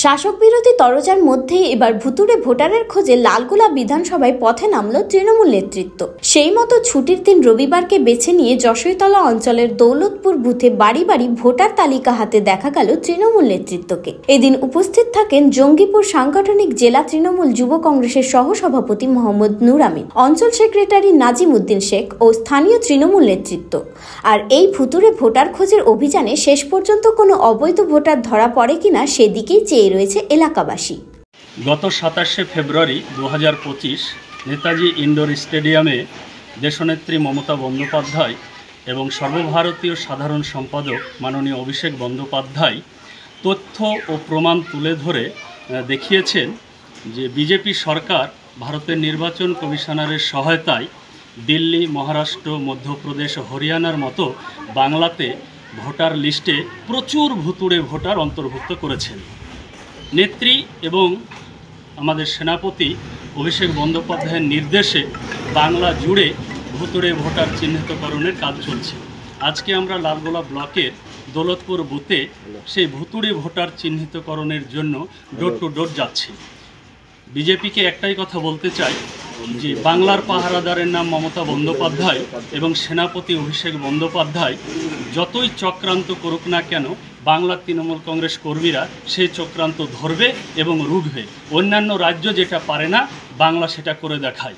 শাসক বিরোধী তরজার মধ্যেই এবার ভুতুড়ে ভোটারের খোঁজে লালগোলা বিধানসভায় পথে নামল তৃণমূল নেতৃত্ব। সেই মতো ছুটির দিন রবিবারকে বেছে নিয়ে যশোরতলা অঞ্চলের দৌলতপুর বুথে বাড়ি বাড়ি ভোটার তালিকা হাতে দেখা গেল তৃণমূল নেতৃত্বকে। এদিন উপস্থিত থাকেন জঙ্গিপুর সাংগঠনিক জেলা তৃণমূল যুব কংগ্রেসের সহসভাপতি মোহাম্মদ নূর আমিন, অঞ্চল সেক্রেটারি নাজিম উদ্দিন শেখ ও স্থানীয় তৃণমূল নেতৃত্ব। আর এই ভুতুড়ে ভোটার খোঁজের অভিযানে শেষ পর্যন্ত কোনো অবৈধ ভোটার ধরা পড়ে কিনা সেদিকেই চেয়ে রয়েছে এলাকাবাসী। গত 27শে ফেব্রুয়ারি 2025 নেতাজি ইনডোর স্টেডিয়ামে দেশনেত্রী মমতা বন্দ্যোপাধ্যায় এবং সর্বভারতীয় সাধারণ সম্পাদক মাননীয় অভিষেক বন্দ্যোপাধ্যায় তথ্য ও প্রমাণ তুলে ধরে দেখিয়েছেন যে বিজেপি সরকার ভারতের নির্বাচন কমিশনারের সহায়তায় দিল্লি, মহারাষ্ট্র, মধ্যপ্রদেশ ও হরিয়ানার মতো বাংলাতে ভোটার লিস্টে প্রচুর ভুতুড়ে ভোটার অন্তর্ভুক্ত করেছেন। নেত্রী এবং আমাদের সেনাপতি অভিষেক বন্দ্যোপাধ্যায়ের নির্দেশে বাংলা জুড়ে ভুতুড়ে ভোটার চিহ্নিতকরণের কাজ চলছে। আজকে আমরা লালগোলা ব্লকের দৌলতপুর বুথে সেই ভুতুড়ে ভোটার চিহ্নিতকরণের জন্য ডোর টু ডোর যাচ্ছি। বিজেপিকে একটাই কথা বলতে চাই যে বাংলার পাহারাদারের নাম মমতা বন্দ্যোপাধ্যায় এবং সেনাপতি অভিষেক বন্দ্যোপাধ্যায় যতই চক্রান্ত করুক না কেন, বাংলার তৃণমূল কংগ্রেস কর্মীরা সেই চক্রান্ত ধরবে এবং রুখবে। অন্যান্য রাজ্য যেটা পারে না, বাংলা সেটা করে দেখায়।